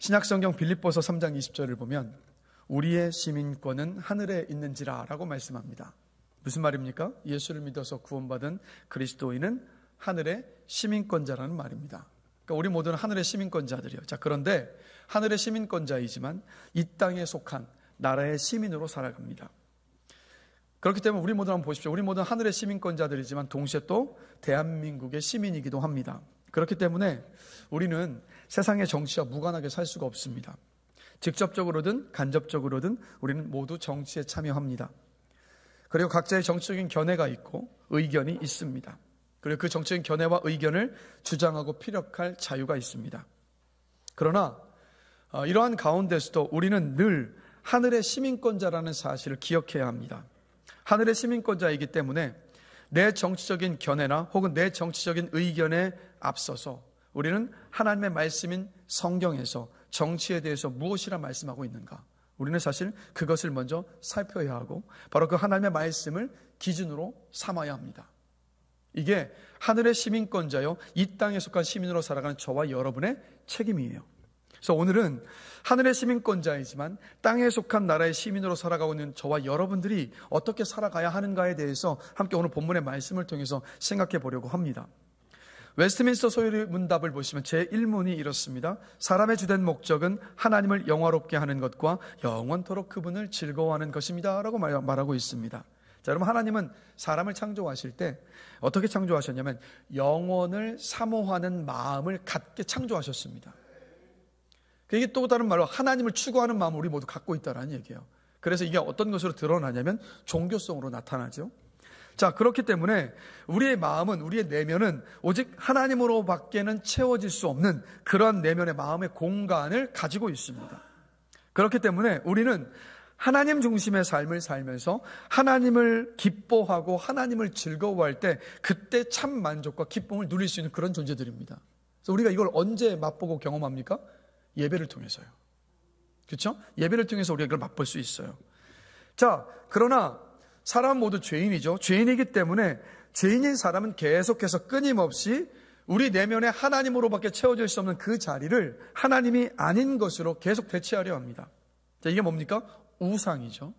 신약성경 빌립보서 3장 20절을 보면 우리의 시민권은 하늘에 있는지라 라고 말씀합니다. 무슨 말입니까? 예수를 믿어서 구원받은 그리스도인은 하늘의 시민권자라는 말입니다. 그러니까 우리 모두는 하늘의 시민권자들이에요. 자, 그런데 하늘의 시민권자이지만 이 땅에 속한 나라의 시민으로 살아갑니다. 그렇기 때문에 우리 모두 한번 보십시오. 우리 모두는 하늘의 시민권자들이지만 동시에 또 대한민국의 시민이기도 합니다. 그렇기 때문에 우리는 세상의 정치와 무관하게 살 수가 없습니다. 직접적으로든 간접적으로든 우리는 모두 정치에 참여합니다. 그리고 각자의 정치적인 견해가 있고 의견이 있습니다. 그리고 그 정치적인 견해와 의견을 주장하고 피력할 자유가 있습니다. 그러나 이러한 가운데서도 우리는 늘 하늘의 시민권자라는 사실을 기억해야 합니다. 하늘의 시민권자이기 때문에 내 정치적인 견해나 혹은 내 정치적인 의견에 앞서서 우리는 하나님의 말씀인 성경에서 정치에 대해서 무엇이라 말씀하고 있는가, 우리는 사실 그것을 먼저 살펴야 하고 바로 그 하나님의 말씀을 기준으로 삼아야 합니다. 이게 하늘의 시민권자요 이 땅에 속한 시민으로 살아가는 저와 여러분의 책임이에요. 그래서 오늘은 하늘의 시민권자이지만 땅에 속한 나라의 시민으로 살아가고 있는 저와 여러분들이 어떻게 살아가야 하는가에 대해서 함께 오늘 본문의 말씀을 통해서 생각해 보려고 합니다. 웨스트민스터 소요리 문답을 보시면 제1문이 이렇습니다. 사람의 주된 목적은 하나님을 영화롭게 하는 것과 영원토록 그분을 즐거워하는 것입니다 라고 말하고 있습니다. 자, 여러분, 하나님은 사람을 창조하실 때 어떻게 창조하셨냐면 영원을 사모하는 마음을 갖게 창조하셨습니다. 이게 또 다른 말로 하나님을 추구하는 마음을 우리 모두 갖고 있다는 얘기예요. 그래서 이게 어떤 것으로 드러나냐면 종교성으로 나타나죠. 자, 그렇기 때문에 우리의 마음은, 우리의 내면은 오직 하나님으로밖에는 채워질 수 없는 그러한 내면의 마음의 공간을 가지고 있습니다. 그렇기 때문에 우리는 하나님 중심의 삶을 살면서 하나님을 기뻐하고 하나님을 즐거워할 때 그때 참 만족과 기쁨을 누릴 수 있는 그런 존재들입니다. 그래서 우리가 이걸 언제 맛보고 경험합니까? 예배를 통해서요. 그렇죠? 예배를 통해서 우리가 이걸 맛볼 수 있어요. 자, 그러나 사람 모두 죄인이죠. 죄인이기 때문에 죄인인 사람은 계속해서 끊임없이 우리 내면에 하나님으로밖에 채워질 수 없는 그 자리를 하나님이 아닌 것으로 계속 대체하려 합니다. 자, 이게 뭡니까? 우상이죠.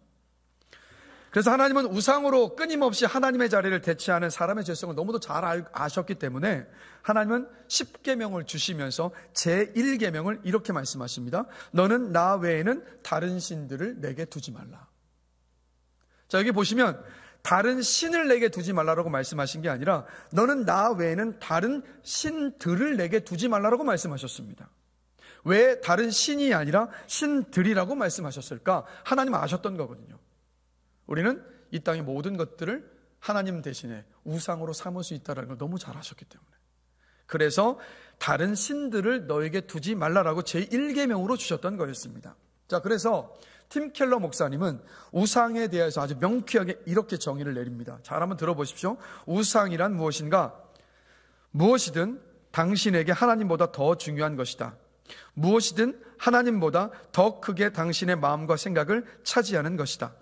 그래서 하나님은 우상으로 끊임없이 하나님의 자리를 대체하는 사람의 죄성을 너무도 잘 아셨기 때문에 하나님은 10계명을 주시면서 제1계명을 이렇게 말씀하십니다. 너는 나 외에는 다른 신들을 내게 두지 말라. 자, 여기 보시면 다른 신을 내게 두지 말라라고 말씀하신 게 아니라 너는 나 외에는 다른 신들을 내게 두지 말라라고 말씀하셨습니다. 왜 다른 신이 아니라 신들이라고 말씀하셨을까? 하나님 아셨던 거거든요. 우리는 이 땅의 모든 것들을 하나님 대신에 우상으로 삼을 수 있다는 걸 너무 잘 아셨기 때문에, 그래서 다른 신들을 너에게 두지 말라라고 제1계명으로 주셨던 거였습니다. 자, 그래서 팀 켈러 목사님은 우상에 대해서 아주 명쾌하게 이렇게 정의를 내립니다. 잘 한번 들어보십시오. 우상이란 무엇인가? 무엇이든 당신에게 하나님보다 더 중요한 것이다. 무엇이든 하나님보다 더 크게 당신의 마음과 생각을 차지하는 것이다.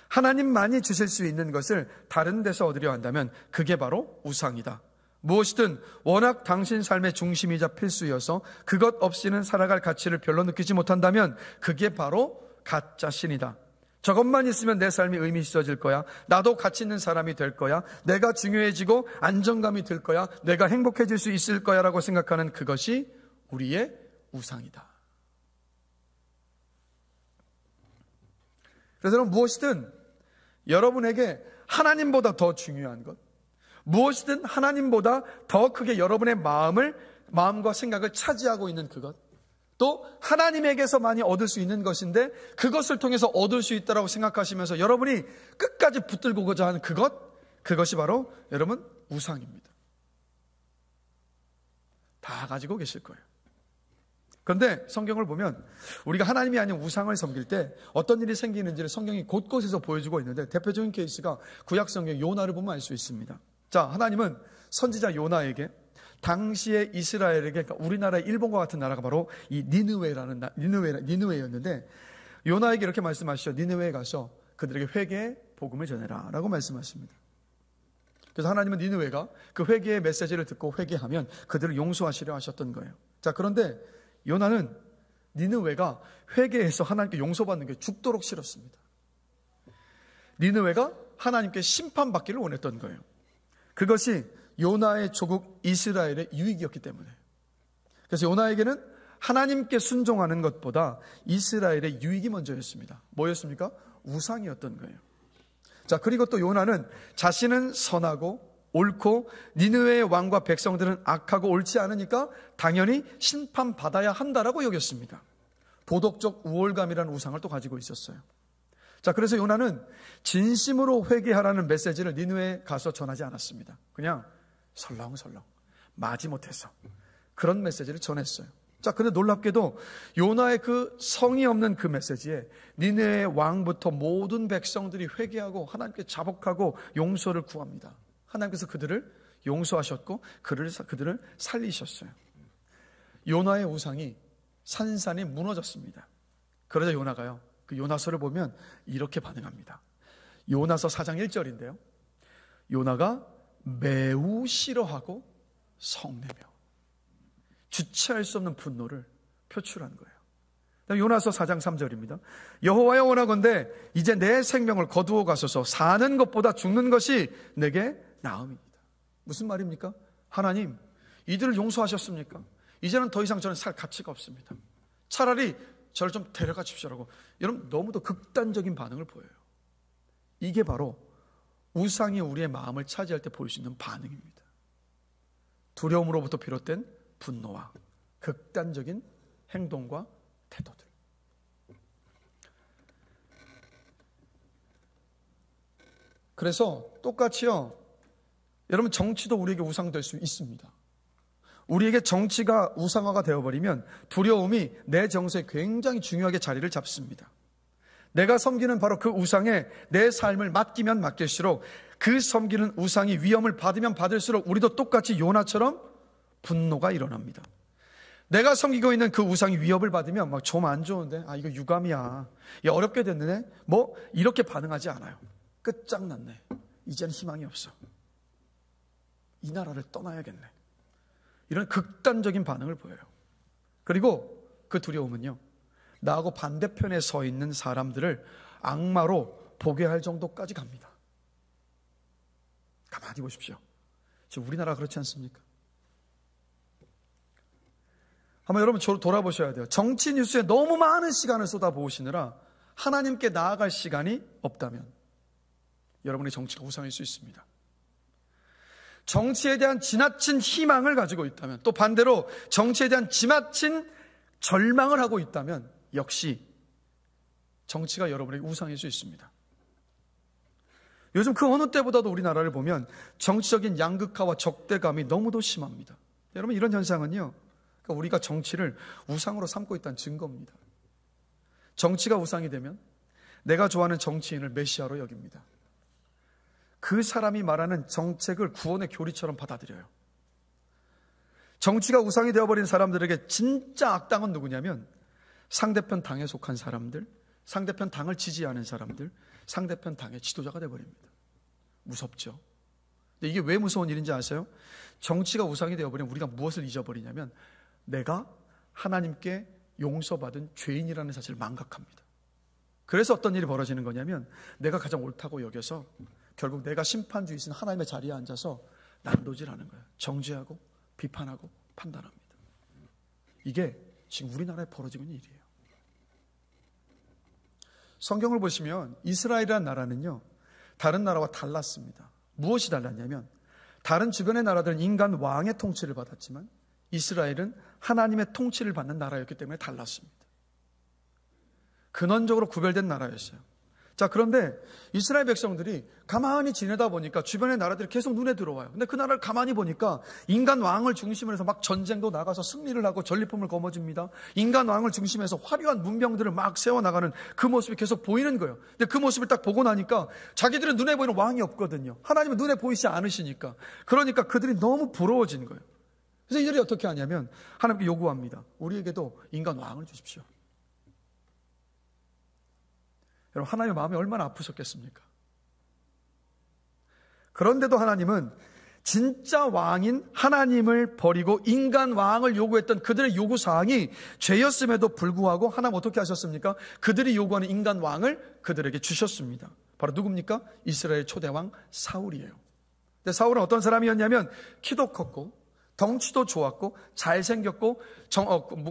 하나님만이 주실 수 있는 것을 다른 데서 얻으려 한다면 그게 바로 우상이다. 무엇이든 워낙 당신 삶의 중심이자 필수여서 그것 없이는 살아갈 가치를 별로 느끼지 못한다면 그게 바로 가짜 신이다. 저것만 있으면 내 삶이 의미 있어질 거야. 나도 가치 있는 사람이 될 거야. 내가 중요해지고 안정감이 들 거야. 내가 행복해질 수 있을 거야 라고 생각하는 그것이 우리의 우상이다. 그래서 여러분, 무엇이든 여러분에게 하나님보다 더 중요한 것, 무엇이든 하나님보다 더 크게 여러분의 마음과 생각을 차지하고 있는 그것, 또 하나님에게서 많이 얻을 수 있는 것인데 그것을 통해서 얻을 수 있다고 생각하시면서 여러분이 끝까지 붙들고자 하는 그것이 바로 여러분 우상입니다. 다 가지고 계실 거예요. 그런데 성경을 보면 우리가 하나님이 아닌 우상을 섬길 때 어떤 일이 생기는지를 성경이 곳곳에서 보여주고 있는데 대표적인 케이스가 구약 성경 요나를 보면 알 수 있습니다. 자, 하나님은 선지자 요나에게 당시의 이스라엘에게, 그러니까 우리나라의 일본과 같은 나라가 바로 이 니느웨였는데 요나에게 이렇게 말씀하시죠. 니느웨에 가서 그들에게 회개의 복음을 전해라 라고 말씀하십니다. 그래서 하나님은 니느웨가 그 회개의 메시지를 듣고 회개하면 그들을 용서하시려 하셨던 거예요. 자, 그런데 요나는 니느웨가 회개해서 하나님께 용서받는 게 죽도록 싫었습니다. 니느웨가 하나님께 심판받기를 원했던 거예요. 그것이 요나의 조국 이스라엘의 유익이었기 때문에. 그래서 요나에게는 하나님께 순종하는 것보다 이스라엘의 유익이 먼저였습니다. 뭐였습니까? 우상이었던 거예요. 자, 그리고 또 요나는 자신은 선하고 옳고 니느웨의 왕과 백성들은 악하고 옳지 않으니까 당연히 심판받아야 한다라고 여겼습니다. 도덕적 우월감이라는 우상을 또 가지고 있었어요. 자, 그래서 요나는 진심으로 회개하라는 메시지를 니느웨에 가서 전하지 않았습니다. 그냥 설렁설렁 마지못해서 그런 메시지를 전했어요. 자, 근데 놀랍게도 요나의 그 성의 없는 그 메시지에 니느웨의 왕부터 모든 백성들이 회개하고 하나님께 자복하고 용서를 구합니다. 하나님께서 그들을 용서하셨고 그들을 살리셨어요. 요나의 우상이 산산이 무너졌습니다. 그러자 요나가요, 그 요나서를 보면 이렇게 반응합니다. 요나서 4장 1절인데요. 요나가 매우 싫어하고 성내며 주체할 수 없는 분노를 표출한 거예요. 요나서 4장 3절입니다. 여호와여 원하건대 이제 내 생명을 거두어 가소서. 사는 것보다 죽는 것이 내게 나음입니다. 무슨 말입니까? 하나님, 이들을 용서하셨습니까? 이제는 더 이상 저는 살 가치가 없습니다. 차라리 저를 좀 데려가 주십시오라고. 여러분, 너무도 극단적인 반응을 보여요. 이게 바로 우상이 우리의 마음을 차지할 때 보일 수 있는 반응입니다. 두려움으로부터 비롯된 분노와 극단적인 행동과 태도들. 그래서 똑같이요, 여러분, 정치도 우리에게 우상될 수 있습니다. 우리에게 정치가 우상화가 되어버리면 두려움이 내 정서에 굉장히 중요하게 자리를 잡습니다. 내가 섬기는 바로 그 우상에 내 삶을 맡기면 맡길수록 그 섬기는 우상이 위험을 받으면 받을수록 우리도 똑같이 요나처럼 분노가 일어납니다. 내가 섬기고 있는 그 우상이 위협을 받으면 막 좀 안 좋은데, 아, 이거 유감이야, 야, 어렵게 됐네, 뭐 이렇게 반응하지 않아요. 끝장났네, 이제는 희망이 없어, 이 나라를 떠나야겠네, 이런 극단적인 반응을 보여요. 그리고 그 두려움은요, 나하고 반대편에 서 있는 사람들을 악마로 보게 할 정도까지 갑니다. 가만히 보십시오. 지금 우리나라 그렇지 않습니까? 한번 여러분 돌아보셔야 돼요. 정치 뉴스에 너무 많은 시간을 쏟아부으시느라 하나님께 나아갈 시간이 없다면 여러분의 정치가 우상일 수 있습니다. 정치에 대한 지나친 희망을 가지고 있다면, 또 반대로 정치에 대한 지나친 절망을 하고 있다면 역시 정치가 여러분의 우상일 수 있습니다. 요즘 그 어느 때보다도 우리나라를 보면 정치적인 양극화와 적대감이 너무도 심합니다. 여러분, 이런 현상은요, 우리가 정치를 우상으로 삼고 있다는 증거입니다. 정치가 우상이 되면 내가 좋아하는 정치인을 메시아로 여깁니다. 그 사람이 말하는 정책을 구원의 교리처럼 받아들여요. 정치가 우상이 되어버린 사람들에게 진짜 악당은 누구냐면 상대편 당에 속한 사람들, 상대편 당을 지지하는 사람들, 상대편 당의 지도자가 되어버립니다. 무섭죠? 근데 이게 왜 무서운 일인지 아세요? 정치가 우상이 되어버리면 우리가 무엇을 잊어버리냐면 내가 하나님께 용서받은 죄인이라는 사실을 망각합니다. 그래서 어떤 일이 벌어지는 거냐면 내가 가장 옳다고 여겨서 결국 내가 심판주이신 하나님의 자리에 앉아서 난도질하는 거예요. 정죄하고 비판하고 판단합니다. 이게 지금 우리나라에 벌어지고 있는 일이에요. 성경을 보시면 이스라엘이라는 나라는요, 다른 나라와 달랐습니다. 무엇이 달랐냐면 다른 주변의 나라들은 인간 왕의 통치를 받았지만 이스라엘은 하나님의 통치를 받는 나라였기 때문에 달랐습니다. 근원적으로 구별된 나라였어요. 자, 그런데 이스라엘 백성들이 가만히 지내다 보니까 주변의 나라들이 계속 눈에 들어와요. 근데 그 나라를 가만히 보니까 인간 왕을 중심으로 해서 막 전쟁도 나가서 승리를 하고 전리품을 거머쥡니다. 인간 왕을 중심해서 화려한 문명들을 막 세워나가는 그 모습이 계속 보이는 거예요. 근데 그 모습을 딱 보고 나니까 자기들은 눈에 보이는 왕이 없거든요. 하나님은 눈에 보이지 않으시니까. 그러니까 그들이 너무 부러워진 거예요. 그래서 이들이 어떻게 하냐면 하나님께 요구합니다. 우리에게도 인간 왕을 주십시오. 여러분, 하나님의 마음이 얼마나 아프셨겠습니까? 그런데도 하나님은 진짜 왕인 하나님을 버리고 인간 왕을 요구했던 그들의 요구사항이 죄였음에도 불구하고 하나님 어떻게 하셨습니까? 그들이 요구하는 인간 왕을 그들에게 주셨습니다. 바로 누굽니까? 이스라엘 초대왕 사울이에요. 근데 사울은 어떤 사람이었냐면 키도 컸고 덩치도 좋았고 잘생겼고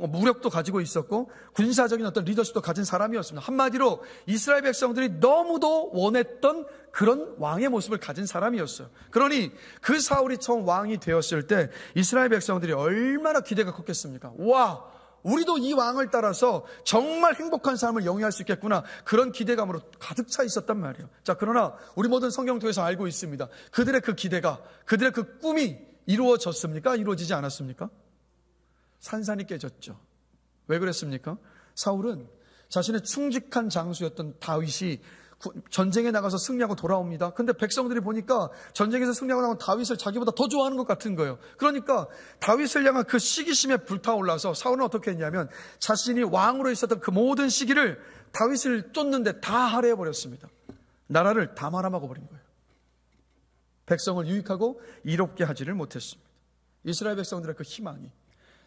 무력도 가지고 있었고 군사적인 어떤 리더십도 가진 사람이었습니다. 한마디로 이스라엘 백성들이 너무도 원했던 그런 왕의 모습을 가진 사람이었어요. 그러니 그 사울이 처음 왕이 되었을 때 이스라엘 백성들이 얼마나 기대가 컸겠습니까? 와, 우리도 이 왕을 따라서 정말 행복한 삶을 영위할 수 있겠구나, 그런 기대감으로 가득 차 있었단 말이에요. 자, 그러나 우리 모든 성경 통해서 알고 있습니다. 그들의 그 기대가, 그들의 그 꿈이 이루어졌습니까? 이루어지지 않았습니까? 산산이 깨졌죠. 왜 그랬습니까? 사울은 자신의 충직한 장수였던 다윗이 전쟁에 나가서 승리하고 돌아옵니다. 근데 백성들이 보니까 전쟁에서 승리하고 나온 다윗을 자기보다 더 좋아하는 것 같은 거예요. 그러니까 다윗을 향한 그 시기심에 불타올라서 사울은 어떻게 했냐면 자신이 왕으로 있었던 그 모든 시기를 다윗을 쫓는데 다 할애해버렸습니다. 나라를 다 말아먹어 버린 거예요. 백성을 유익하고 이롭게 하지를 못했습니다. 이스라엘 백성들의 그 희망이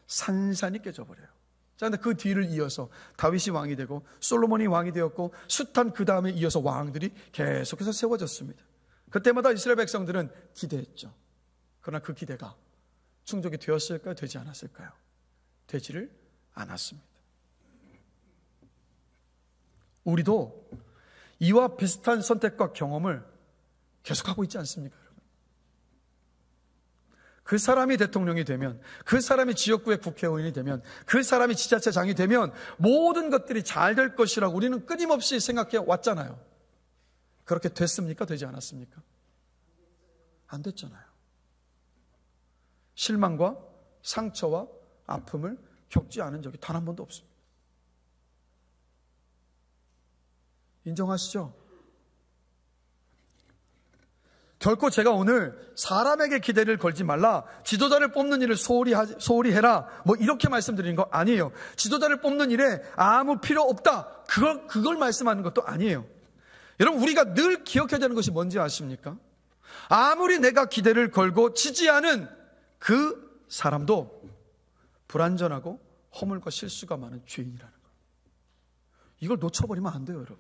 산산이 깨져버려요. 자, 근데 그 뒤를 이어서 다윗이 왕이 되고 솔로몬이 왕이 되었고 숱한 그 다음에 이어서 왕들이 계속해서 세워졌습니다. 그때마다 이스라엘 백성들은 기대했죠. 그러나 그 기대가 충족이 되었을까요? 되지 않았을까요? 되지를 않았습니다. 우리도 이와 비슷한 선택과 경험을 계속하고 있지 않습니까? 그 사람이 대통령이 되면, 그 사람이 지역구의 국회의원이 되면, 그 사람이 지자체장이 되면 모든 것들이 잘 될 것이라고 우리는 끊임없이 생각해 왔잖아요. 그렇게 됐습니까? 되지 않았습니까? 안 됐잖아요. 실망과 상처와 아픔을 겪지 않은 적이 단 한 번도 없습니다. 인정하시죠? 결코 제가 오늘 사람에게 기대를 걸지 말라, 지도자를 뽑는 일을 소홀히 해라, 뭐 이렇게 말씀드리는 거 아니에요. 지도자를 뽑는 일에 아무 필요 없다, 그걸 말씀하는 것도 아니에요. 여러분, 우리가 늘 기억해야 되는 것이 뭔지 아십니까? 아무리 내가 기대를 걸고 지지하는 그 사람도 불완전하고 허물과 실수가 많은 죄인이라는 거. 이걸 놓쳐버리면 안 돼요, 여러분.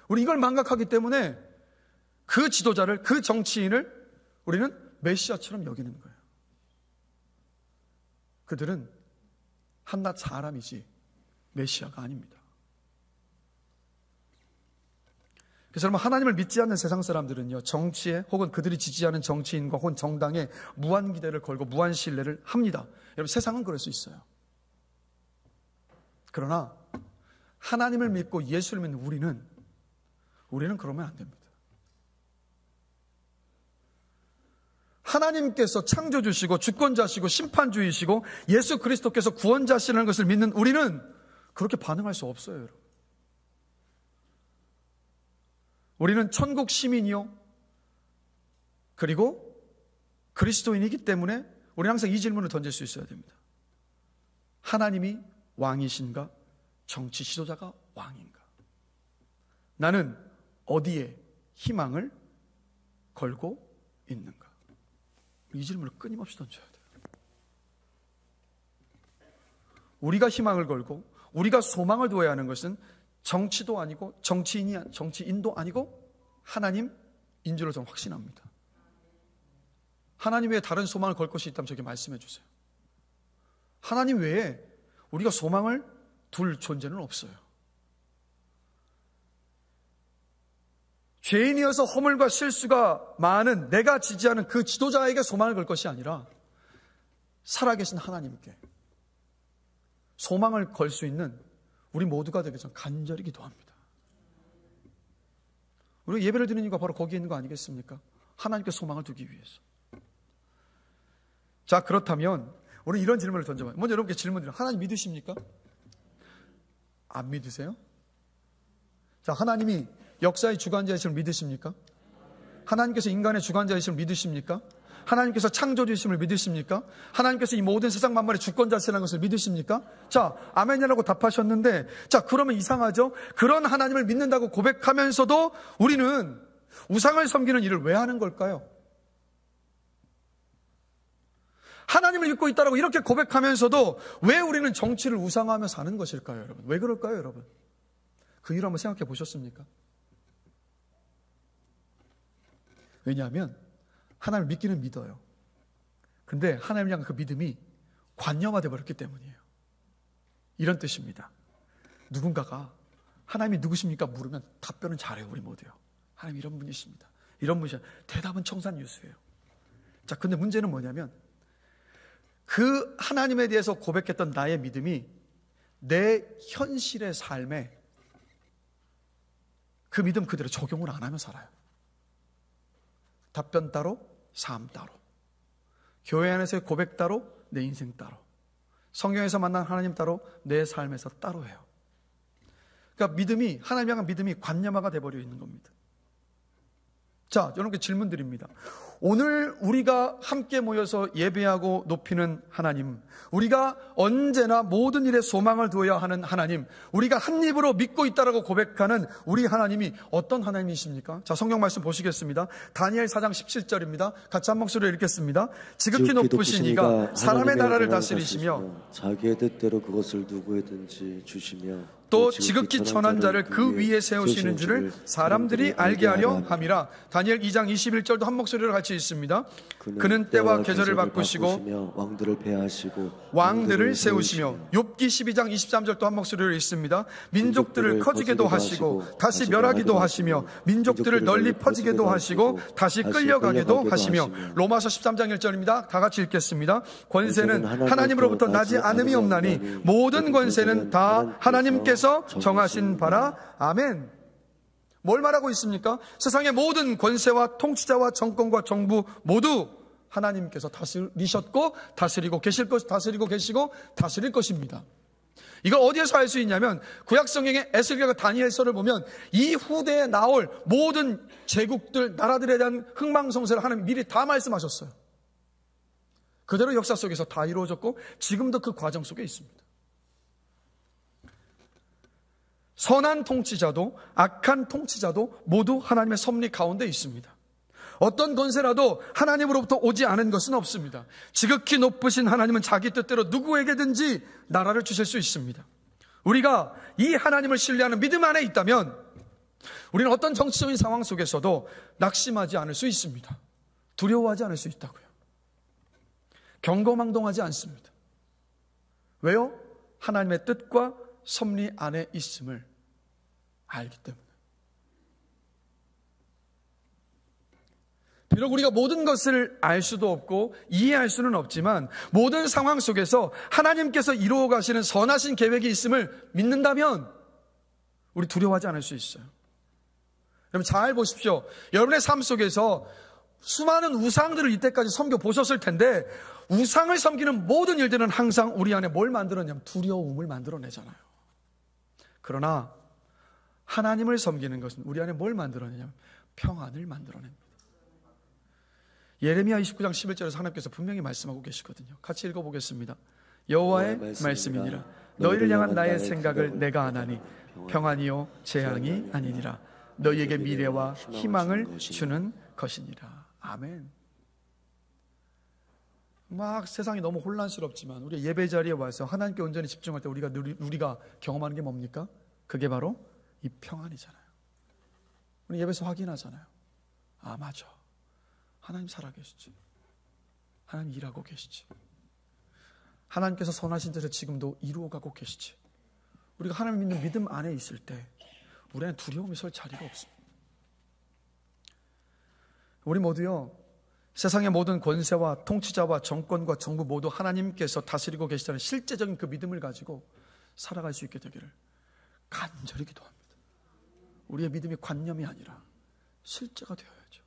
우리 이걸 망각하기 때문에 그 지도자를, 그 정치인을 우리는 메시아처럼 여기는 거예요. 그들은 한낱 사람이지 메시아가 아닙니다. 그래서 여러분, 하나님을 믿지 않는 세상 사람들은요, 정치에 혹은 그들이 지지하는 정치인과 혹은 정당에 무한 기대를 걸고 무한 신뢰를 합니다. 여러분, 세상은 그럴 수 있어요. 그러나 하나님을 믿고 예수를 믿는 우리는 그러면 안 됩니다. 하나님께서 창조주시고 주권자시고 심판주이시고 예수 그리스도께서 구원자시라는 것을 믿는 우리는 그렇게 반응할 수 없어요, 여러분. 우리는 천국 시민이요, 그리고 그리스도인이기 때문에 우리는 항상 이 질문을 던질 수 있어야 됩니다. 하나님이 왕이신가? 정치 지도자가 왕인가? 나는 어디에 희망을 걸고 있는가? 이 질문을 끊임없이 던져야 돼요. 우리가 희망을 걸고 우리가 소망을 두어야 하는 것은 정치도 아니고 정치인도 아니고 하나님인 줄을 저는 확신합니다. 하나님 외에 다른 소망을 걸 것이 있다면 저에게 말씀해 주세요. 하나님 외에 우리가 소망을 둘 존재는 없어요. 죄인이어서 허물과 실수가 많은 내가 지지하는 그 지도자에게 소망을 걸 것이 아니라 살아계신 하나님께 소망을 걸 수 있는 우리 모두가 되기 전 간절히 기도합니다. 우리가 예배를 드리는 이유가 바로 거기에 있는 거 아니겠습니까? 하나님께 소망을 두기 위해서. 자, 그렇다면 우리 이런 질문을 던져봐요. 먼저 여러분께 질문 드려요. 하나님 믿으십니까? 안 믿으세요? 자, 하나님이 역사의 주관자이심을 믿으십니까? 하나님께서 인간의 주관자이심을 믿으십니까? 하나님께서 창조주이심을 믿으십니까? 하나님께서 이 모든 세상 만물의 주권자시라는 것을 믿으십니까? 자, 아멘이라고 답하셨는데, 자, 그러면 이상하죠? 그런 하나님을 믿는다고 고백하면서도 우리는 우상을 섬기는 일을 왜 하는 걸까요? 하나님을 믿고 있다라고 이렇게 고백하면서도 왜 우리는 정치를 우상화하며 사는 것일까요, 여러분? 왜 그럴까요, 여러분? 그 이유를 한번 생각해 보셨습니까? 왜냐하면 하나님을 믿기는 믿어요. 근데 하나님을 향한 그 믿음이 관념화되어 버렸기 때문이에요. 이런 뜻입니다. 누군가가 하나님이 누구십니까? 물으면 답변은 잘해요, 우리 모두요. 하나님 이런 분이십니다. 이런 분이십니다. 대답은 청산유수예요. 자, 근데 문제는 뭐냐면 그 하나님에 대해서 고백했던 나의 믿음이 내 현실의 삶에 그 믿음 그대로 적용을 안 하며 살아요. 답변 따로, 삶 따로. 교회 안에서의 고백 따로, 내 인생 따로. 성경에서 만난 하나님 따로, 내 삶에서 따로 해요. 그러니까 믿음이, 하나님 향한 믿음이 관념화가 돼버려 있는 겁니다. 자, 여러분께 질문 드립니다. 오늘 우리가 함께 모여서 예배하고 높이는 하나님, 우리가 언제나 모든 일에 소망을 두어야 하는 하나님, 우리가 한 입으로 믿고 있다라고 고백하는 우리 하나님이 어떤 하나님이십니까? 자, 성경 말씀 보시겠습니다. 다니엘 4장 17절입니다. 같이 한 목소리로 읽겠습니다. 지극히 높으신 이가 사람의 나라를 다스리시며 자기의 뜻대로 그것을 누구에든지 주시며 또 지극히 천한 자를 그 위에 세우시는 줄을 사람들이 알게 하려 함이라. 다니엘 2장 21절도 한 목소리로 같이 있습니다. 그는 때와 계절을 바꾸시고 왕들을 폐하시고 왕들을 세우시며. 욥기 12장 23절도 한 목소리로 있습니다. 민족들을 커지게도 하시고 다시 멸하기도 하시며 민족들을 널리 퍼지게도 하시고 다시 끌려가게도 하시며. 로마서 13장 1절입니다. 다 같이 읽겠습니다. 권세는 하나님으로부터 나지 않음이 없나니 모든 권세는 다 하나님께서 정하신 바라. 아멘. 뭘 말하고 있습니까? 세상의 모든 권세와 통치자와 정권과 정부 모두 하나님께서 다스리셨고 다스리고 계실 것, 다스리고 계시고 다스릴 것입니다. 이걸 어디에서 알 수 있냐면 구약성경의 에스겔과 다니엘서를 보면 이 후대에 나올 모든 제국들, 나라들에 대한 흥망성쇠를 하나님 미리 다 말씀하셨어요. 그대로 역사 속에서 다 이루어졌고 지금도 그 과정 속에 있습니다. 선한 통치자도 악한 통치자도 모두 하나님의 섭리 가운데 있습니다. 어떤 권세라도 하나님으로부터 오지 않은 것은 없습니다. 지극히 높으신 하나님은 자기 뜻대로 누구에게든지 나라를 주실 수 있습니다. 우리가 이 하나님을 신뢰하는 믿음 안에 있다면 우리는 어떤 정치적인 상황 속에서도 낙심하지 않을 수 있습니다. 두려워하지 않을 수 있다고요. 경거망동하지 않습니다. 왜요? 하나님의 뜻과 섭리 안에 있음을 알기 때문에. 비록 우리가 모든 것을 알 수도 없고 이해할 수는 없지만 모든 상황 속에서 하나님께서 이루어 가시는 선하신 계획이 있음을 믿는다면 우리 두려워하지 않을 수 있어요. 여러분 잘 보십시오. 여러분의 삶 속에서 수많은 우상들을 이때까지 섬겨보셨을 텐데 우상을 섬기는 모든 일들은 항상 우리 안에 뭘 만들어내냐면 두려움을 만들어내잖아요. 그러나 하나님을 섬기는 것은 우리 안에 뭘 만들어내냐면 평안을 만들어냅니다. 예레미야 29장 11절에서 하나님께서 분명히 말씀하고 계시거든요. 같이 읽어보겠습니다. 여호와의 말씀이니라. 너희를 향한 나의 생각을 내가 아나니 평안이요 재앙이 아니니라. 너희에게 미래와 희망을 주는 것이니라. 아멘. 막 세상이 너무 혼란스럽지만 우리 예배 자리에 와서 하나님께 온전히 집중할 때 우리가 경험하는 게 뭡니까? 그게 바로 이 평안이잖아요. 우리 예배에서 확인하잖아요. 아, 맞아. 하나님 살아계시지. 하나님 일하고 계시지. 하나님께서 선하신 뜻을 지금도 이루어가고 계시지. 우리가 하나님 믿는 믿음 안에 있을 때 우리는 두려움이 설 자리가 없습니다. 우리 모두요, 세상의 모든 권세와 통치자와 정권과 정부 모두 하나님께서 다스리고 계시다는 실제적인 그 믿음을 가지고 살아갈 수 있게 되기를 간절히 기도합니다. 우리의 믿음이 관념이 아니라 실제가 되어야죠.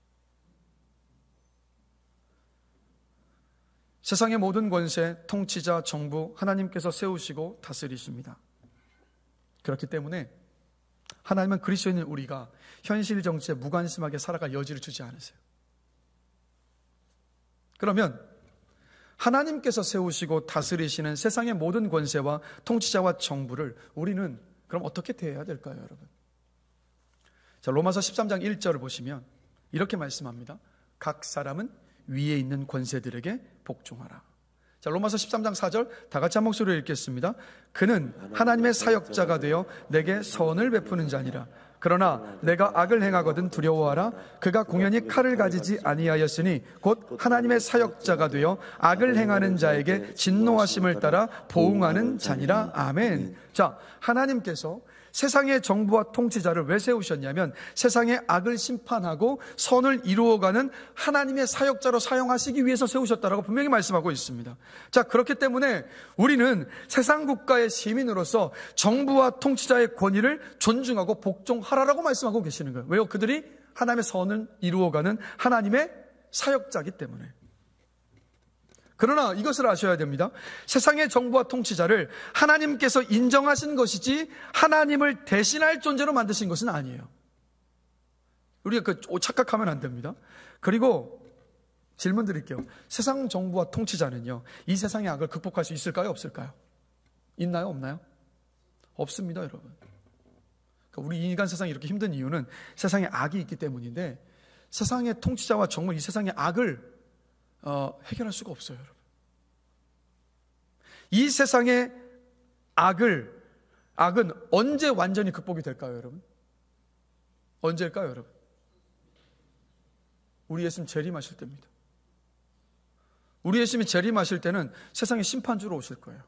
세상의 모든 권세, 통치자, 정부 하나님께서 세우시고 다스리십니다. 그렇기 때문에 하나님은 그리스도인인 우리가 현실 정치에 무관심하게 살아갈 여지를 주지 않으세요. 그러면 하나님께서 세우시고 다스리시는 세상의 모든 권세와 통치자와 정부를 우리는 그럼 어떻게 대해야 될까요, 여러분? 자, 로마서 13장 1절을 보시면 이렇게 말씀합니다. 각 사람은 위에 있는 권세들에게 복종하라. 자, 로마서 13장 4절 다 같이 한 목소리로 읽겠습니다. 그는 하나님의 사역자가 되어 내게 선을 베푸는 자니라. 그러나 내가 악을 행하거든 두려워하라. 그가 공연히 칼을 가지지 아니하였으니 곧 하나님의 사역자가 되어 악을 행하는 자에게 진노하심을 따라 보응하는 자니라. 아멘. 자, 하나님께서 세상의 정부와 통치자를 왜 세우셨냐면 세상의 악을 심판하고 선을 이루어가는 하나님의 사역자로 사용하시기 위해서 세우셨다라고 분명히 말씀하고 있습니다. 자, 그렇기 때문에 우리는 세상 국가의 시민으로서 정부와 통치자의 권위를 존중하고 복종하라라고 말씀하고 계시는 거예요. 왜요? 그들이 하나님의 선을 이루어가는 하나님의 사역자이기 때문에. 그러나 이것을 아셔야 됩니다. 세상의 정부와 통치자를 하나님께서 인정하신 것이지 하나님을 대신할 존재로 만드신 것은 아니에요. 우리가 착각하면 안 됩니다. 그리고 질문 드릴게요. 세상 정부와 통치자는요, 이 세상의 악을 극복할 수 있을까요? 없을까요? 있나요? 없나요? 없습니다, 여러분. 그러니까 우리 인간 세상이 이렇게 힘든 이유는 세상에 악이 있기 때문인데 세상의 통치자와 정부, 이 세상의 악을 해결할 수가 없어요, 여러분. 이 세상의 악은 언제 완전히 극복이 될까요, 여러분? 언제일까요, 여러분? 우리 예수님 재림하실 때입니다. 우리 예수님이 재림하실 때는 세상의 심판주로 오실 거예요.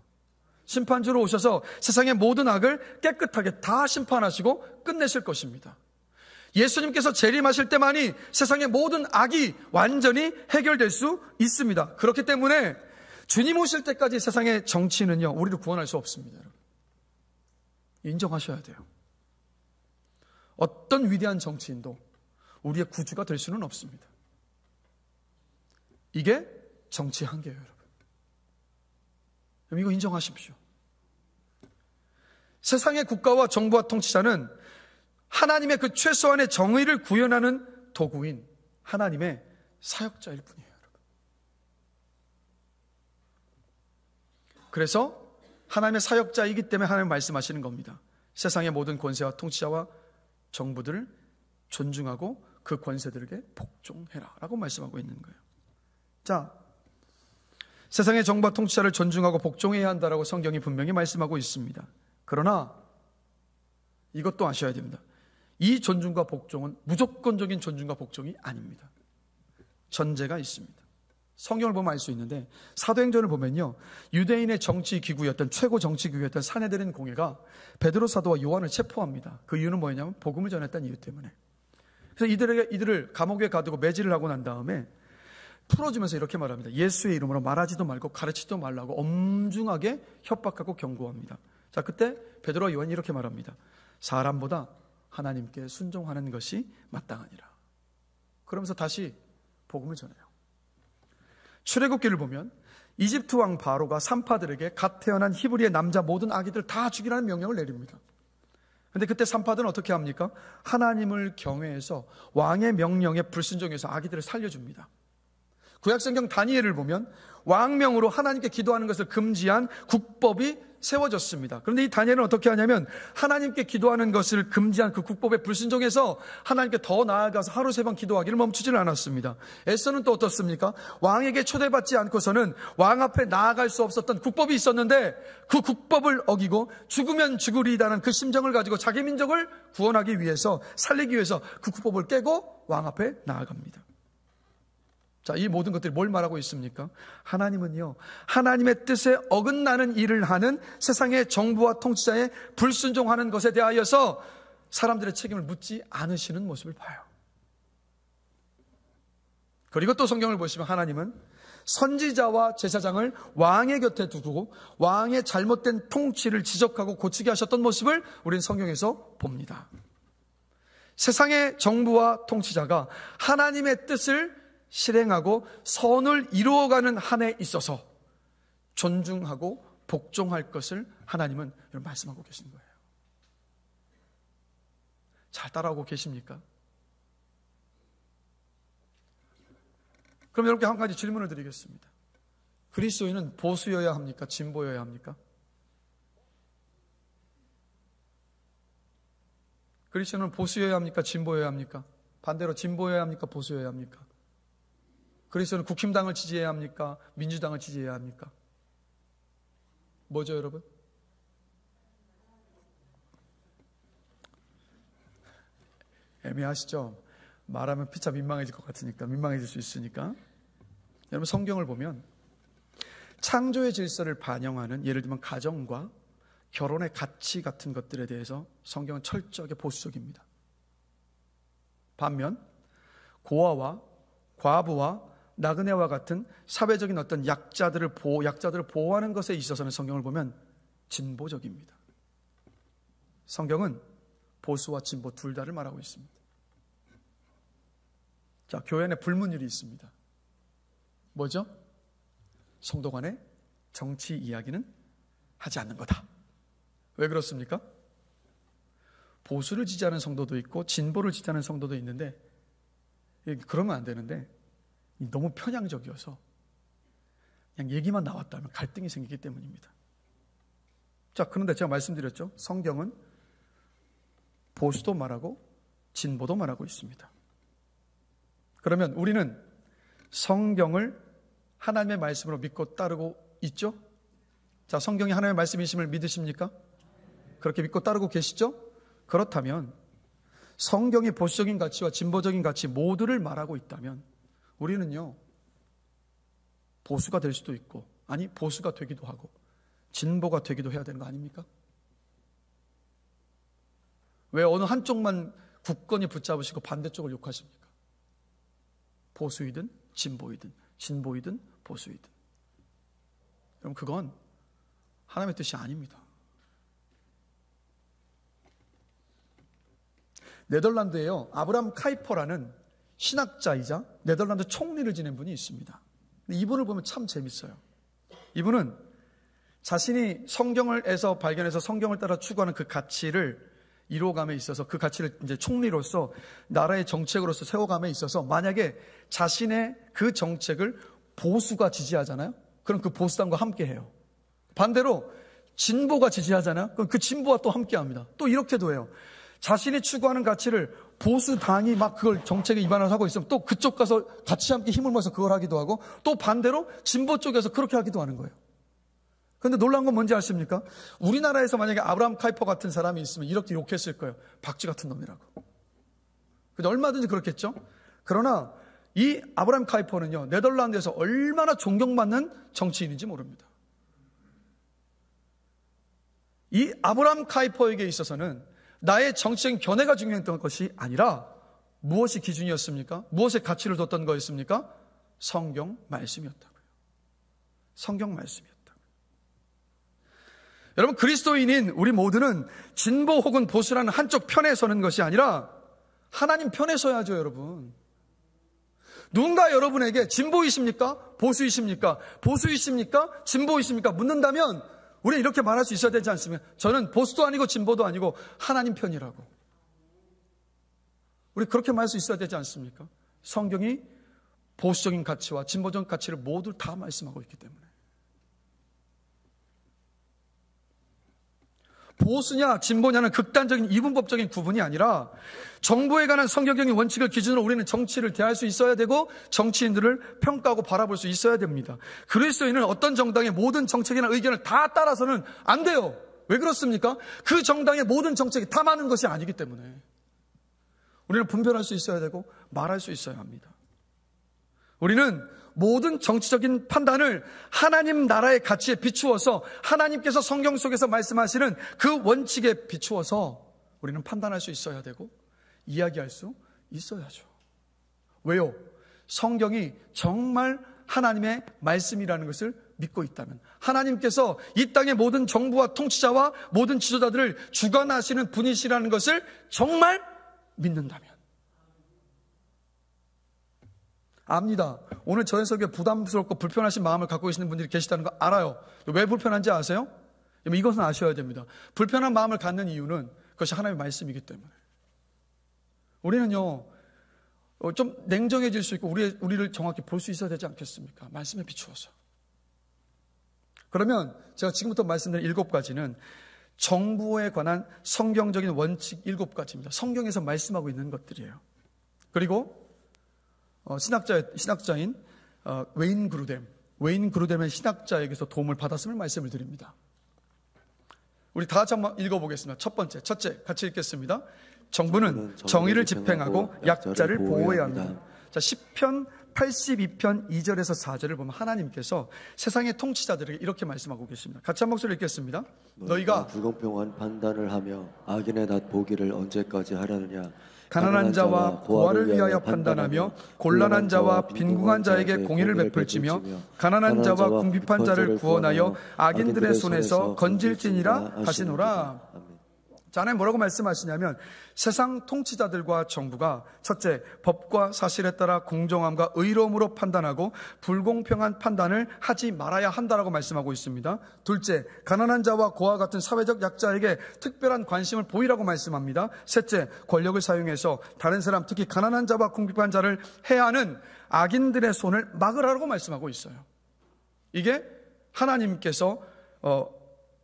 심판주로 오셔서 세상의 모든 악을 깨끗하게 다 심판하시고 끝내실 것입니다. 예수님께서 재림하실 때만이 세상의 모든 악이 완전히 해결될 수 있습니다. 그렇기 때문에 주님 오실 때까지 세상의 정치는요, 우리를 구원할 수 없습니다. 여러분. 인정하셔야 돼요. 어떤 위대한 정치인도 우리의 구주가 될 수는 없습니다. 이게 정치의 한계예요, 여러분. 이거 인정하십시오. 세상의 국가와 정부와 통치자는 하나님의 그 최소한의 정의를 구현하는 도구인 하나님의 사역자일 뿐이에요, 여러분. 그래서 하나님의 사역자이기 때문에 하나님 말씀하시는 겁니다. 세상의 모든 권세와 통치자와 정부들을 존중하고 그 권세들에게 복종해라 라고 말씀하고 있는 거예요. 자, 세상의 정부와 통치자를 존중하고 복종해야 한다라고 성경이 분명히 말씀하고 있습니다. 그러나 이것도 아셔야 됩니다. 이 존중과 복종은 무조건적인 존중과 복종이 아닙니다. 전제가 있습니다. 성경을 보면 알 수 있는데 사도행전을 보면요, 유대인의 정치기구였던 최고 정치기구였던 사내들인 공회가 베드로 사도와 요한을 체포합니다. 그 이유는 뭐냐면 복음을 전했다는 이유 때문에. 그래서 이들을 감옥에 가두고 매질을 하고 난 다음에 풀어주면서 이렇게 말합니다. 예수의 이름으로 말하지도 말고 가르치지도 말라고 엄중하게 협박하고 경고합니다. 자, 그때 베드로와 요한이 이렇게 말합니다. 사람보다 하나님께 순종하는 것이 마땅하니라. 그러면서 다시 복음을 전해요. 출애굽기를 보면 이집트 왕 바로가 산파들에게 갓 태어난 히브리의 남자 모든 아기들 다 죽이라는 명령을 내립니다. 그런데 그때 산파들은 어떻게 합니까? 하나님을 경외해서 왕의 명령에 불순종해서 아기들을 살려줍니다. 구약성경 다니엘을 보면 왕명으로 하나님께 기도하는 것을 금지한 국법이 세워졌습니다. 그런데 이 다니엘은 어떻게 하냐면 하나님께 기도하는 것을 금지한 그 국법에 불순종해서 하나님께 더 나아가서 하루 3번 기도하기를 멈추지는 않았습니다. 에스더는 또 어떻습니까? 왕에게 초대받지 않고서는 왕 앞에 나아갈 수 없었던 국법이 있었는데 그 국법을 어기고 죽으면 죽으리다는 그 심정을 가지고 자기 민족을 구원하기 위해서, 살리기 위해서 그 국법을 깨고 왕 앞에 나아갑니다. 자, 이 모든 것들이 뭘 말하고 있습니까? 하나님은요, 하나님의 뜻에 어긋나는 일을 하는 세상의 정부와 통치자에 불순종하는 것에 대하여서 사람들의 책임을 묻지 않으시는 모습을 봐요. 그리고 또 성경을 보시면 하나님은 선지자와 제사장을 왕의 곁에 두고 왕의 잘못된 통치를 지적하고 고치게 하셨던 모습을 우리는 성경에서 봅니다. 세상의 정부와 통치자가 하나님의 뜻을 실행하고 선을 이루어가는 한에 있어서 존중하고 복종할 것을 하나님은 말씀하고 계신 거예요. 잘 따라오고 계십니까? 그럼 여러분께 한 가지 질문을 드리겠습니다. 그리스도인은 보수여야 합니까? 진보여야 합니까? 그리스도인은 보수여야 합니까? 진보여야 합니까? 반대로 진보여야 합니까? 보수여야 합니까? 그리스도는 국힘당을 지지해야 합니까? 민주당을 지지해야 합니까? 뭐죠, 여러분? 애매하시죠? 말하면 피차 민망해질 것 같으니까, 민망해질 수 있으니까. 여러분, 성경을 보면 창조의 질서를 반영하는, 예를 들면 가정과 결혼의 가치 같은 것들에 대해서 성경은 철저하게 보수적입니다. 반면 고아와 과부와 나그네와 같은 사회적인 어떤 약자들을 보호하는 것에 있어서는 성경을 보면 진보적입니다. 성경은 보수와 진보 둘 다를 말하고 있습니다. 자, 교회 안에 불문율이 있습니다. 뭐죠? 성도 간의 정치 이야기는 하지 않는 거다. 왜 그렇습니까? 보수를 지지하는 성도도 있고 진보를 지지하는 성도도 있는데, 그러면 안 되는데 너무 편향적이어서 그냥 얘기만 나왔다면 갈등이 생기기 때문입니다. 자, 그런데 제가 말씀드렸죠. 성경은 보수도 말하고 진보도 말하고 있습니다. 그러면 우리는 성경을 하나님의 말씀으로 믿고 따르고 있죠? 자, 성경이 하나님의 말씀이심을 믿으십니까? 그렇게 믿고 따르고 계시죠? 그렇다면 성경이 보수적인 가치와 진보적인 가치 모두를 말하고 있다면 우리는요, 보수가 될 수도 있고, 아니 보수가 되기도 하고 진보가 되기도 해야 되는 거 아닙니까? 왜 어느 한쪽만 굳건히 붙잡으시고 반대쪽을 욕하십니까? 보수이든 진보이든, 진보이든 보수이든. 여러분, 그건 하나님의 뜻이 아닙니다. 네덜란드에요, 아브라함 카이퍼라는 신학자이자 네덜란드 총리를 지낸 분이 있습니다. 이분을 보면 참 재밌어요. 이분은 자신이 성경을에서 발견해서 성경을 따라 추구하는 그 가치를 이루어감에 있어서, 그 가치를 이제 총리로서 나라의 정책으로서 세워감에 있어서, 만약에 자신의 그 정책을 보수가 지지하잖아요. 그럼 그 보수당과 함께 해요. 반대로 진보가 지지하잖아요. 그럼 그 진보와 또 함께 합니다. 또 이렇게도 해요. 자신이 추구하는 가치를 보수당이 막 그걸 정책에 위반을 하고 있으면 또 그쪽 가서 같이 함께 힘을 모아서 그걸 하기도 하고, 또 반대로 진보 쪽에서 그렇게 하기도 하는 거예요. 그런데 놀라운 건 뭔지 아십니까? 우리나라에서 만약에 아브라함 카이퍼 같은 사람이 있으면 이렇게 욕했을 거예요. 박쥐 같은 놈이라고. 얼마든지 그렇겠죠? 그러나 이 아브라함 카이퍼는요, 네덜란드에서 얼마나 존경받는 정치인인지 모릅니다. 이 아브라함 카이퍼에게 있어서는 나의 정치적인 견해가 중요했던 것이 아니라 무엇이 기준이었습니까? 무엇에 가치를 뒀던 거였습니까? 성경 말씀이었다고요. 성경 말씀이었다고요. 여러분, 그리스도인인 우리 모두는 진보 혹은 보수라는 한쪽 편에 서는 것이 아니라 하나님 편에 서야죠, 여러분. 누군가 여러분에게 진보이십니까? 보수이십니까? 보수이십니까? 진보이십니까? 묻는다면 우리는 이렇게 말할 수 있어야 되지 않습니까? 저는 보수도 아니고 진보도 아니고 하나님 편이라고. 우리 그렇게 말할 수 있어야 되지 않습니까? 성경이 보수적인 가치와 진보적인 가치를 모두 다 말씀하고 있기 때문에. 보수냐 진보냐는 극단적인 이분법적인 구분이 아니라 정부에 관한 성경적인 원칙을 기준으로 우리는 정치를 대할 수 있어야 되고, 정치인들을 평가하고 바라볼 수 있어야 됩니다. 그리스도인은 어떤 정당의 모든 정책이나 의견을 다 따라서는 안 돼요. 왜 그렇습니까? 그 정당의 모든 정책이 다 맞는 것이 아니기 때문에 우리는 분별할 수 있어야 되고 말할 수 있어야 합니다. 우리는 모든 정치적인 판단을 하나님 나라의 가치에 비추어서, 하나님께서 성경 속에서 말씀하시는 그 원칙에 비추어서 우리는 판단할 수 있어야 되고 이야기할 수 있어야죠. 왜요? 성경이 정말 하나님의 말씀이라는 것을 믿고 있다면, 하나님께서 이 땅의 모든 정부와 통치자와 모든 지도자들을 주관하시는 분이시라는 것을 정말 믿는다면. 압니다. 오늘 저 해석에 부담스럽고 불편하신 마음을 갖고 계시는 분들이 계시다는 거 알아요. 왜 불편한지 아세요? 이것은 아셔야 됩니다. 불편한 마음을 갖는 이유는 그것이 하나님의 말씀이기 때문에. 우리는요, 좀 냉정해질 수 있고 우리를 정확히 볼 수 있어야 되지 않겠습니까? 말씀에 비추어서. 그러면 제가 지금부터 말씀드린 7가지는 정부에 관한 성경적인 원칙 7가지입니다. 성경에서 말씀하고 있는 것들이에요. 그리고 신학자인 웨인 그루뎀의 신학자에게서 도움을 받았음을 말씀을 드립니다. 우리 다 같이 한번 읽어보겠습니다. 첫째 같이 읽겠습니다. 정부는 정의를 집행하고 약자를 보호해야 합니다. 자, 시편 82편 2절에서 4절을 보면 하나님께서 세상의 통치자들에게 이렇게 말씀하고 계십니다. 같이 한 목소리 읽겠습니다. 너희가 불공평한 판단을 하며 악인의 낯 보기를 언제까지 하려느냐. 가난한 자와 고아를 위하여 판단하며 곤란한 자와 빈궁한 자에게 공의를 베풀지며 가난한 자와 궁핍한 자를 구원하여 악인들의 손에서 건질지니라 하시노라. 자, 하나님 뭐라고 말씀하시냐면 세상 통치자들과 정부가 첫째, 법과 사실에 따라 공정함과 의로움으로 판단하고 불공평한 판단을 하지 말아야 한다라고 말씀하고 있습니다. 둘째, 가난한 자와 고아와 같은 사회적 약자에게 특별한 관심을 보이라고 말씀합니다. 셋째, 권력을 사용해서 다른 사람, 특히 가난한 자와 궁핍한 자를 해하는 악인들의 손을 막으라고 말씀하고 있어요. 이게 하나님께서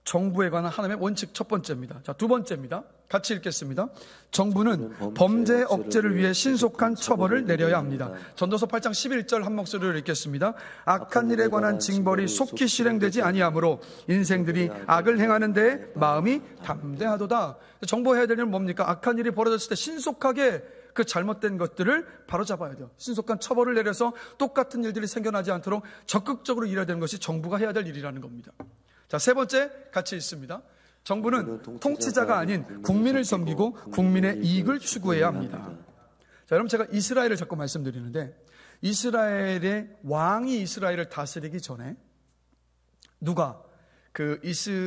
정부에 관한 하나님의 원칙 첫 번째입니다. 자, 두 번째입니다. 같이 읽겠습니다. 정부는 범죄 억제를 위해 신속한 처벌을 내려야 합니다. 전도서 8장 11절 한 목소리로 읽겠습니다. 악한 일에 관한 징벌이 속히 실행되지 아니하므로 인생들이 악을 행하는 데에 마음이 담대하도다. 정부해야 될 일은 뭡니까? 악한 일이 벌어졌을 때 신속하게 그 잘못된 것들을 바로잡아야 돼요. 신속한 처벌을 내려서 똑같은 일들이 생겨나지 않도록 적극적으로 일해야 되는 것이 정부가 해야 될 일이라는 겁니다. 자, 세 번째 같이 있습니다. 정부는 통치자가 아닌 국민을 섬기고 국민의 이익을 추구해야 합니다. 자, 여러분 제가 이스라엘을 자꾸 말씀드리는데 이스라엘의 왕이 이스라엘을 다스리기 전에 누가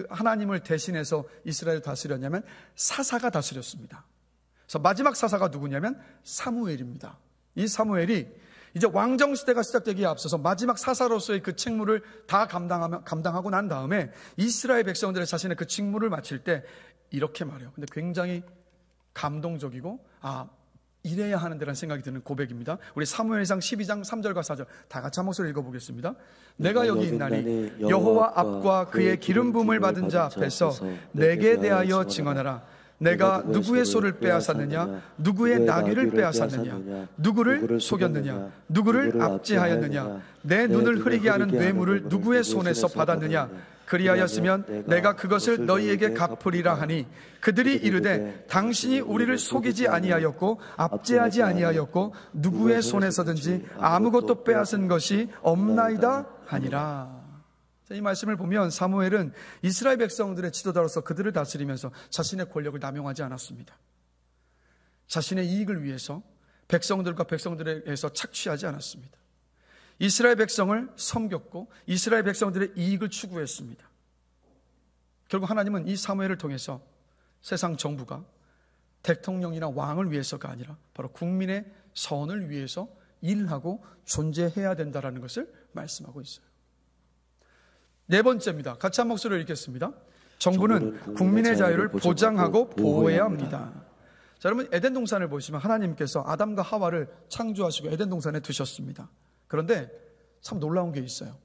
하나님을 대신해서 이스라엘을 다스렸냐면 사사가 다스렸습니다. 그래서 마지막 사사가 누구냐면 사무엘입니다. 이 사무엘이 이제 왕정시대가 시작되기에 앞서서 마지막 사사로서의 그 책무를 다 감당하고 난 다음에 이스라엘 백성들의 자신의 그 직무를 마칠 때 이렇게 말해요. 근데 굉장히 감동적이고 이래야 하는데라는 생각이 드는 고백입니다. 우리 사무엘상 12장 3절과 4절 다 같이 한 목소리 읽어보겠습니다. 내가 여기 있나니 여호와 앞과 그의 기름 부음을 받은 자 앞에서 내게 대하여 증언하라. 내가 누구의 소를 빼앗았느냐, 누구의 나귀를 빼앗았느냐, 누구를 속였느냐, 누구를 압제하였느냐, 내 눈을 흐리게 하는 뇌물을 누구의 손에서 받았느냐. 그리하였으면 내가 그것을 너희에게 갚으리라 하니 그들이 이르되 당신이 우리를 속이지 아니하였고 압제하지 아니하였고 누구의 손에서든지 아무것도 빼앗은 것이 없나이다 하니라. 이 말씀을 보면 사무엘은 이스라엘 백성들의 지도자로서 그들을 다스리면서 자신의 권력을 남용하지 않았습니다. 자신의 이익을 위해서 백성들과 백성들에게서 착취하지 않았습니다. 이스라엘 백성을 섬겼고 이스라엘 백성들의 이익을 추구했습니다. 결국 하나님은 이 사무엘을 통해서 세상 정부가 대통령이나 왕을 위해서가 아니라 바로 국민의 선을 위해서 일하고 존재해야 된다는 것을 말씀하고 있어요. 네 번째입니다. 같이 한 목소리로 읽겠습니다. 정부는 국민의 자유를 보장하고 보호해야 합니다. 자, 여러분 에덴 동산을 보시면 하나님께서 아담과 하와를 창조하시고 에덴 동산에 두셨습니다. 그런데 참 놀라운 게 있어요.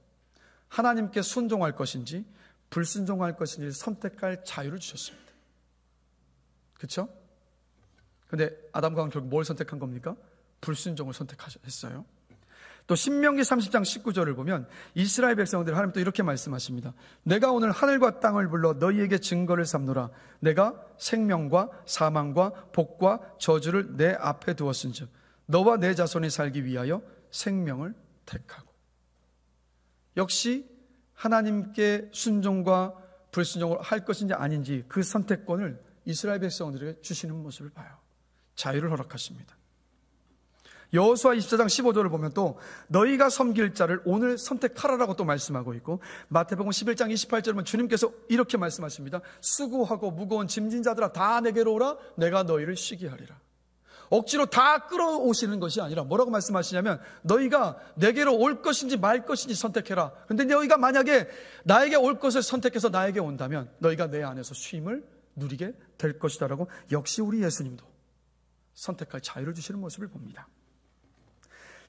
하나님께 순종할 것인지 불순종할 것인지 선택할 자유를 주셨습니다. 그렇죠? 그런데 아담과 하와는 결국 뭘 선택한 겁니까? 불순종을 선택했어요. 또 신명기 30장 19절을 보면 이스라엘 백성들 하나님 또 이렇게 말씀하십니다. 내가 오늘 하늘과 땅을 불러 너희에게 증거를 삼노라. 내가 생명과 사망과 복과 저주를 내 앞에 두었은즉 너와 내 자손이 살기 위하여 생명을 택하고. 역시 하나님께 순종과 불순종을 할 것인지 아닌지 그 선택권을 이스라엘 백성들에게 주시는 모습을 봐요. 자유를 허락하십니다. 여호수아 24장 15절을 보면 또 너희가 섬길 자를 오늘 선택하라라고 또 말씀하고 있고 마태복음 11장 28절을 보면 주님께서 이렇게 말씀하십니다. 수고하고 무거운 짐진 자들아 다 내게로 오라. 내가 너희를 쉬게 하리라. 억지로 다 끌어오시는 것이 아니라 뭐라고 말씀하시냐면 너희가 내게로 올 것인지 말 것인지 선택해라. 그런데 너희가 만약에 나에게 올 것을 선택해서 나에게 온다면 너희가 내 안에서 쉼을 누리게 될 것이다라고 역시 우리 예수님도 선택할 자유를 주시는 모습을 봅니다.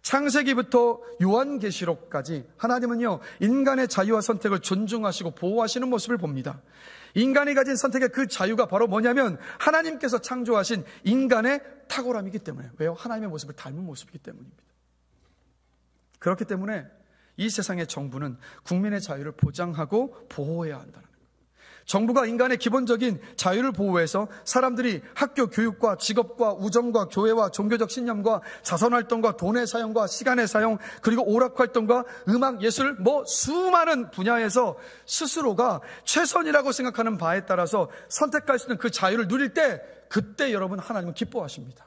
창세기부터 요한계시록까지 하나님은요 인간의 자유와 선택을 존중하시고 보호하시는 모습을 봅니다. 인간이 가진 선택의 그 자유가 바로 뭐냐면 하나님께서 창조하신 인간의 탁월함이기 때문에. 왜요? 하나님의 모습을 닮은 모습이기 때문입니다. 그렇기 때문에 이 세상의 정부는 국민의 자유를 보장하고 보호해야 한다는 거예요. 정부가 인간의 기본적인 자유를 보호해서 사람들이 학교 교육과 직업과 우정과 교회와 종교적 신념과 자선활동과 돈의 사용과 시간의 사용, 그리고 오락활동과 음악, 예술, 수많은 분야에서 스스로가 최선이라고 생각하는 바에 따라서 선택할 수 있는 그 자유를 누릴 때, 그때 여러분 하나님은 기뻐하십니다.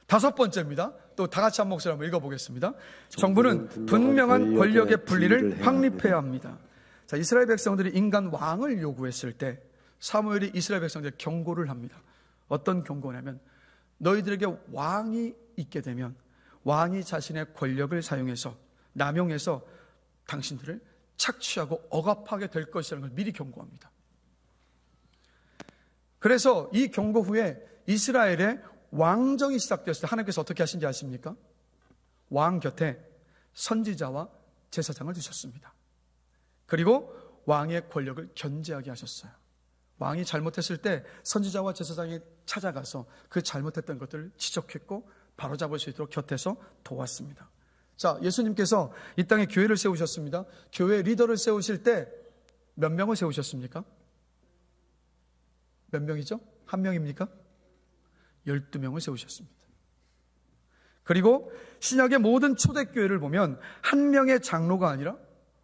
5번째입니다. 또 다 같이 한 목소리 한번 읽어보겠습니다. 정부는 분명한 권력의 분리를 확립해야 합니다. 자, 이스라엘 백성들이 인간 왕을 요구했을 때 사무엘이 이스라엘 백성들에게 경고를 합니다. 어떤 경고냐면, 너희들에게 왕이 있게 되면 왕이 자신의 권력을 사용해서 남용해서 당신들을 착취하고 억압하게 될 것이라는 걸 미리 경고합니다. 그래서 이 경고 후에 이스라엘의 왕정이 시작되었을 때 하나님께서 어떻게 하신지 아십니까? 왕 곁에 선지자와 제사장을 두셨습니다. 그리고 왕의 권력을 견제하게 하셨어요. 왕이 잘못했을 때 선지자와 제사장이 찾아가서 그 잘못했던 것들을 지적했고 바로잡을 수 있도록 곁에서 도왔습니다. 자, 예수님께서 이 땅에 교회를 세우셨습니다. 교회 리더를 세우실 때 몇 명을 세우셨습니까? 몇 명이죠? 한 명입니까? 12명을 세우셨습니다. 그리고 신약의 모든 초대교회를 보면 한 명의 장로가 아니라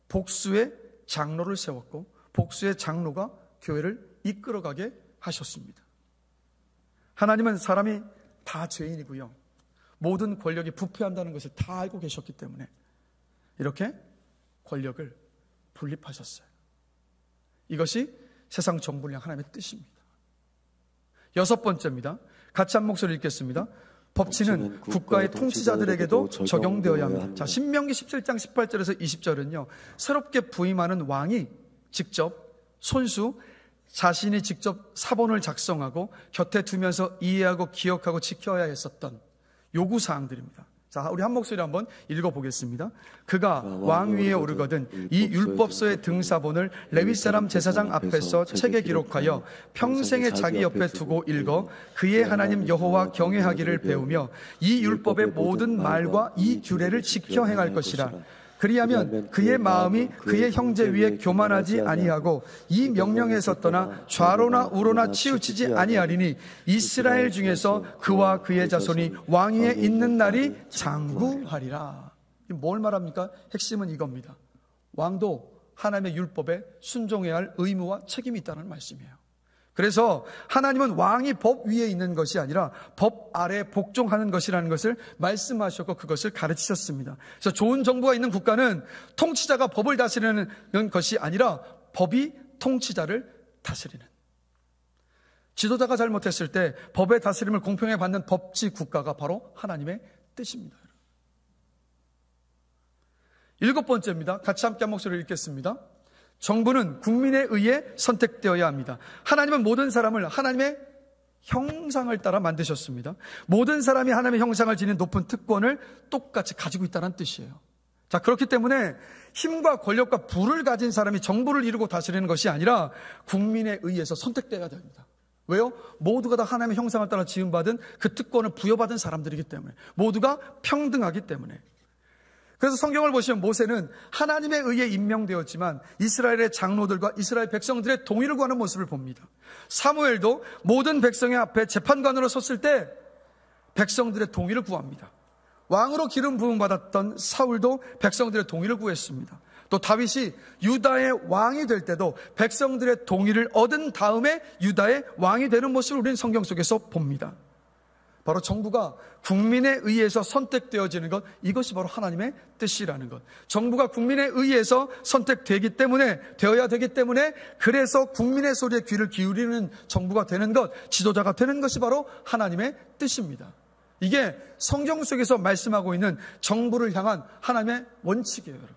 복수의 장로를 세웠고 복수의 장로가 교회를 이끌어가게 하셨습니다. 하나님은 사람이 다 죄인이고요, 모든 권력이 부패한다는 것을 다 알고 계셨기 때문에 이렇게 권력을 분립하셨어요. 이것이 세상 정부를 향한 하나님의 뜻입니다. 6번째입니다. 같이 한 목소리 읽겠습니다. 법치는 국가의 통치자들에게도 적용되어야 합니다. 자, 신명기 17장 18절에서 20절은요, 새롭게 부임하는 왕이 직접 손수 자신이 직접 사본을 작성하고 곁에 두면서 이해하고 기억하고 지켜야 했었던 요구사항들입니다. 자, 우리 한 목소리 한번 읽어보겠습니다. 그가 왕 위에 오르거든 이 율법서의 등사본을 레위 사람 제사장 앞에서 책에 기록하여 평생에 자기 옆에 두고 읽어 그의 하나님 여호와 경외하기를 배우며 이 율법의 모든 말과 이 규례를 지켜 행할 것이라. 그리하면 그의 마음이 그의 형제 위에 교만하지 아니하고 이 명령에서 떠나 좌로나 우로나 치우치지 아니하리니 이스라엘 중에서 그와 그의 자손이 왕위에 있는 날이 장구하리라. 뭘 말합니까? 핵심은 이겁니다. 왕도 하나님의 율법에 순종해야 할 의무와 책임이 있다는 말씀이에요. 그래서 하나님은 왕이 법 위에 있는 것이 아니라 법 아래에 복종하는 것이라는 것을 말씀하셨고 그것을 가르치셨습니다. 그래서 좋은 정부가 있는 국가는 통치자가 법을 다스리는 것이 아니라 법이 통치자를 다스리는, 지도자가 잘못했을 때 법의 다스림을 공평하게 받는 법치 국가가 바로 하나님의 뜻입니다. 7번째입니다. 같이 함께 한 목소리를 읽겠습니다. 정부는 국민에 의해 선택되어야 합니다. 하나님은 모든 사람을 하나님의 형상을 따라 만드셨습니다. 모든 사람이 하나님의 형상을 지닌 높은 특권을 똑같이 가지고 있다는 뜻이에요. 자, 그렇기 때문에 힘과 권력과 부를 가진 사람이 정부를 이루고 다스리는 것이 아니라 국민에 의해서 선택되어야 됩니다. 왜요? 모두가 다 하나님의 형상을 따라 지음받은 그 특권을 부여받은 사람들이기 때문에, 모두가 평등하기 때문에. 그래서 성경을 보시면 모세는 하나님에 의해 임명되었지만 이스라엘의 장로들과 이스라엘 백성들의 동의를 구하는 모습을 봅니다. 사무엘도 모든 백성의 앞에 재판관으로 섰을 때 백성들의 동의를 구합니다. 왕으로 기름 부음 받았던 사울도 백성들의 동의를 구했습니다. 또 다윗이 유다의 왕이 될 때도 백성들의 동의를 얻은 다음에 유다의 왕이 되는 모습을 우리는 성경 속에서 봅니다. 바로 정부가 국민에 의해서 선택되어지는 것, 이것이 바로 하나님의 뜻이라는 것. 정부가 국민에 의해서 선택되기 때문에, 되어야 되기 때문에, 그래서 국민의 소리에 귀를 기울이는 정부가 되는 것, 지도자가 되는 것이 바로 하나님의 뜻입니다. 이게 성경 속에서 말씀하고 있는 정부를 향한 하나님의 원칙이에요, 여러분.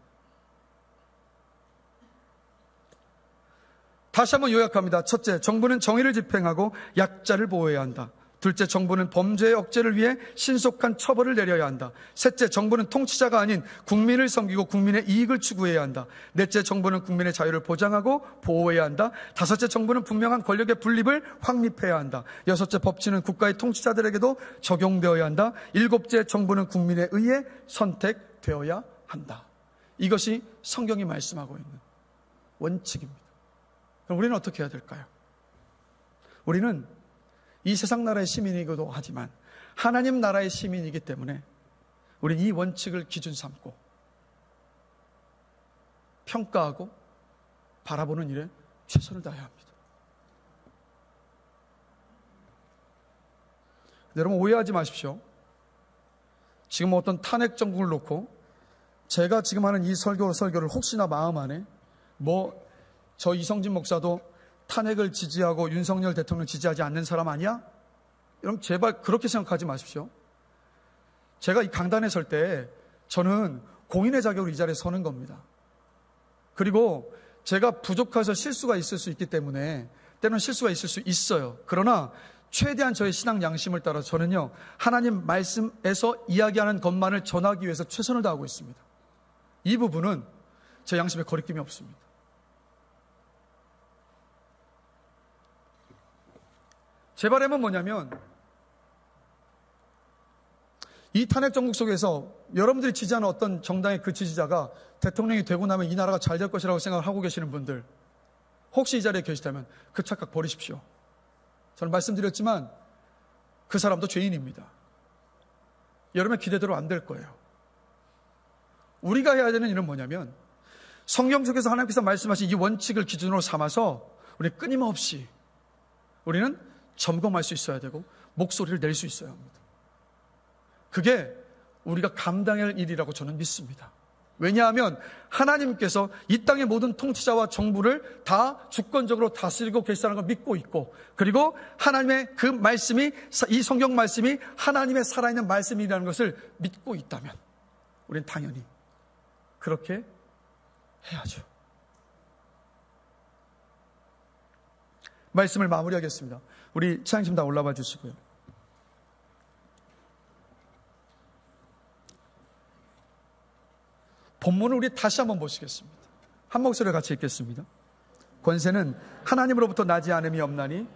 다시 한번 요약합니다. 첫째, 정부는 정의를 집행하고 약자를 보호해야 한다. 둘째, 정부는 범죄의 억제를 위해 신속한 처벌을 내려야 한다. 셋째, 정부는 통치자가 아닌 국민을 섬기고 국민의 이익을 추구해야 한다. 넷째, 정부는 국민의 자유를 보장하고 보호해야 한다. 다섯째, 정부는 분명한 권력의 분립을 확립해야 한다. 여섯째, 법치는 국가의 통치자들에게도 적용되어야 한다. 일곱째, 정부는 국민에 의해 선택되어야 한다. 이것이 성경이 말씀하고 있는 원칙입니다. 그럼 우리는 어떻게 해야 될까요? 우리는 이 세상 나라의 시민이기도 하지만 하나님 나라의 시민이기 때문에 우리는 이 원칙을 기준 삼고 평가하고 바라보는 일에 최선을 다해야 합니다. 여러분 오해하지 마십시오. 지금 어떤 탄핵 정국을 놓고 제가 지금 하는 이 설교를 혹시나 마음 안에 저 이성진 목사도 탄핵을 지지하고 윤석열 대통령을 지지하지 않는 사람 아니야? 여러분 제발 그렇게 생각하지 마십시오. 제가 이 강단에 설 때 저는 공인의 자격으로 이 자리에 서는 겁니다. 그리고 제가 부족해서 실수가 있을 수 있기 때문에 때로는 실수가 있을 수 있어요. 그러나 최대한 저의 신앙 양심을 따라 저는요 하나님 말씀에서 이야기하는 것만을 전하기 위해서 최선을 다하고 있습니다. 이 부분은 제 양심에 거리낌이 없습니다. 제 바람은 뭐냐면 이 탄핵 정국 속에서 여러분들이 지지하는 어떤 정당의 그 지지자가 대통령이 되고 나면 이 나라가 잘 될 것이라고 생각을 하고 계시는 분들 혹시 이 자리에 계시다면 그 착각 버리십시오. 저는 말씀드렸지만 그 사람도 죄인입니다. 여러분의 기대대로 안 될 거예요. 우리가 해야 되는 일은 뭐냐면 성경 속에서 하나님께서 말씀하신 이 원칙을 기준으로 삼아서 우리 끊임없이 우리는 점검할 수 있어야 되고 목소리를 낼 수 있어야 합니다. 그게 우리가 감당할 일이라고 저는 믿습니다. 왜냐하면 하나님께서 이 땅의 모든 통치자와 정부를 다 주권적으로 다스리고 계시다는 걸 믿고 있고 그리고 하나님의 그 말씀이 이 성경 말씀이 하나님의 살아있는 말씀이라는 것을 믿고 있다면 우리는 당연히 그렇게 해야죠. 말씀을 마무리하겠습니다. 우리 찬양팀 다 올라와 주시고요. 본문을 우리 다시 한번 보시겠습니다. 한 목소리로 같이 읽겠습니다. 권세는 하나님으로부터 나지 않음이 없나니.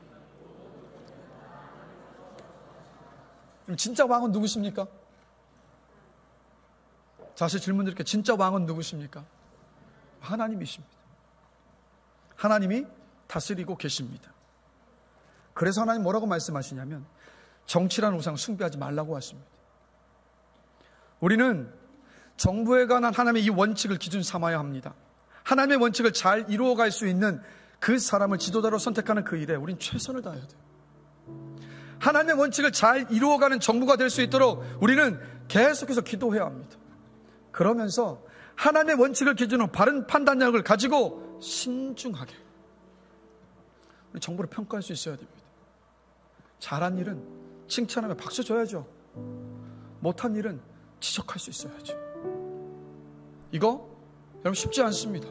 진짜 왕은 누구십니까? 다시 질문 드릴게요. 진짜 왕은 누구십니까? 하나님이십니다. 하나님이 다스리고 계십니다. 그래서 하나님 뭐라고 말씀하시냐면 정치라는 우상 숭배하지 말라고 하십니다. 우리는 정부에 관한 하나님의 이 원칙을 기준 삼아야 합니다. 하나님의 원칙을 잘 이루어갈 수 있는 그 사람을 지도자로 선택하는 그 일에 우린 최선을 다해야 돼요. 하나님의 원칙을 잘 이루어가는 정부가 될 수 있도록 우리는 계속해서 기도해야 합니다. 그러면서 하나님의 원칙을 기준으로 바른 판단력을 가지고 신중하게 우리 정부를 평가할 수 있어야 됩니다. 잘한 일은 칭찬하며 박수 줘야죠. 못한 일은 지적할 수 있어야죠. 이거 여러분 쉽지 않습니다.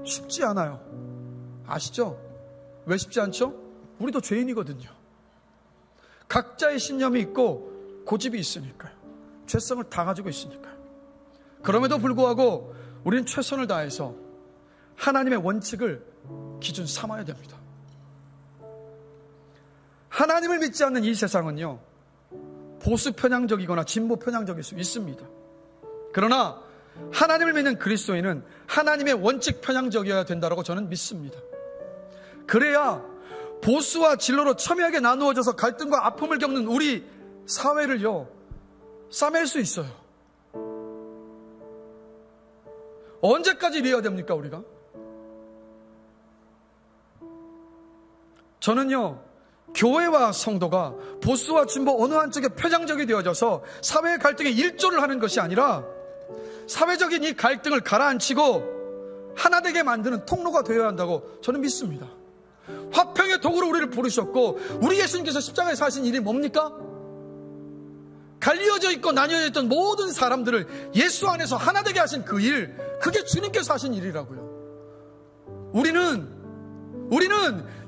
쉽지 않아요. 아시죠? 왜 쉽지 않죠? 우리도 죄인이거든요. 각자의 신념이 있고 고집이 있으니까요. 죄성을 다 가지고 있으니까요. 그럼에도 불구하고 우리는 최선을 다해서 하나님의 원칙을 기준 삼아야 됩니다. 하나님을 믿지 않는 이 세상은요 보수 편향적이거나 진보 편향적일 수 있습니다. 그러나 하나님을 믿는 그리스도인은 하나님의 원칙 편향적이어야 된다고 저는 믿습니다. 그래야 보수와 진로로 첨예하게 나누어져서 갈등과 아픔을 겪는 우리 사회를요 싸맬 수 있어요. 언제까지 이래야 됩니까 우리가? 저는요 교회와 성도가 보수와 진보 어느 한쪽에 편향적이 되어져서 사회의 갈등에 일조를 하는 것이 아니라 사회적인 이 갈등을 가라앉히고 하나 되게 만드는 통로가 되어야 한다고 저는 믿습니다. 화평의 도구로 우리를 부르셨고 우리 예수님께서 십자가에서 하신 일이 뭡니까? 갈리어져 있고 나뉘어져 있던 모든 사람들을 예수 안에서 하나 되게 하신 그 일, 그게 주님께서 하신 일이라고요. 우리는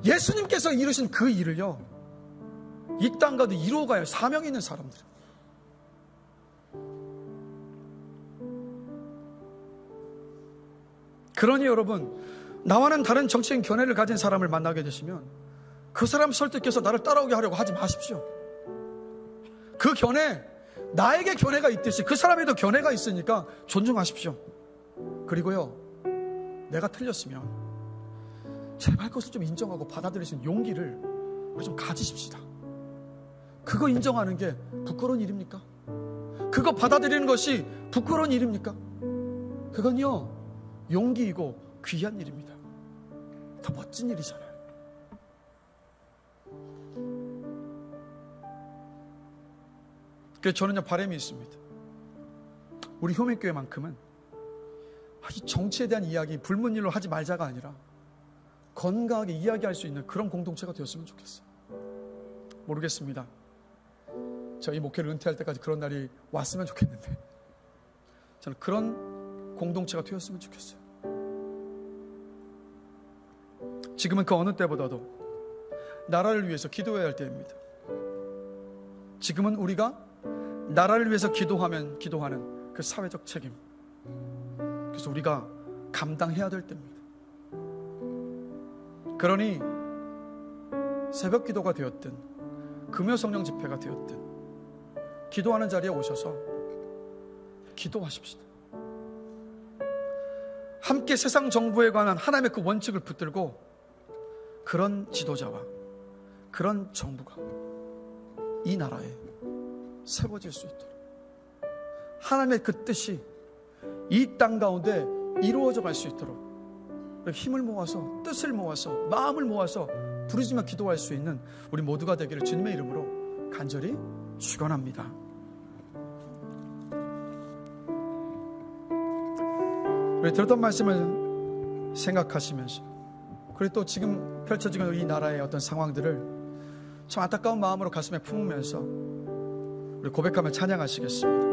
예수님께서 이루신 그 일을요 이 땅 가운데 이루어가야 사명이 있는 사람들. 그러니 여러분, 나와는 다른 정치적인 견해를 가진 사람을 만나게 되시면 그 사람 설득해서 나를 따라오게 하려고 하지 마십시오. 그 견해, 나에게 견해가 있듯이 그 사람에도 견해가 있으니까 존중하십시오. 그리고요 내가 틀렸으면 제발 그것을 좀 인정하고 받아들일 수 있는 용기를 우리 좀 가지십시다. 그거 인정하는 게 부끄러운 일입니까? 그거 받아들이는 것이 부끄러운 일입니까? 그건요, 용기이고 귀한 일입니다. 더 멋진 일이잖아요. 그래서 저는요, 바람이 있습니다. 우리 효민교회만큼은 이 정치에 대한 이야기 불문율로 하지 말자가 아니라 건강하게 이야기할 수 있는 그런 공동체가 되었으면 좋겠어요. 모르겠습니다. 저희 목회를 은퇴할 때까지 그런 날이 왔으면 좋겠는데 저는 그런 공동체가 되었으면 좋겠어요. 지금은 그 어느 때보다도 나라를 위해서 기도해야 할 때입니다. 지금은 우리가 나라를 위해서 기도하면 기도하는 그 사회적 책임, 그래서 우리가 감당해야 될 때입니다. 그러니 새벽 기도가 되었든 금요 성령 집회가 되었든 기도하는 자리에 오셔서 기도하십시다. 함께 세상 정부에 관한 하나님의 그 원칙을 붙들고 그런 지도자와 그런 정부가 이 나라에 세워질 수 있도록 하나님의 그 뜻이 이 땅 가운데 이루어져 갈 수 있도록 힘을 모아서, 뜻을 모아서, 마음을 모아서 부르짖으며 기도할 수 있는 우리 모두가 되기를 주님의 이름으로 간절히 축원합니다. 우리 들었던 말씀을 생각하시면서, 그리고 또 지금 펼쳐지는 우리 나라의 어떤 상황들을 참 안타까운 마음으로 가슴에 품으면서 우리 고백하며 찬양하시겠습니다.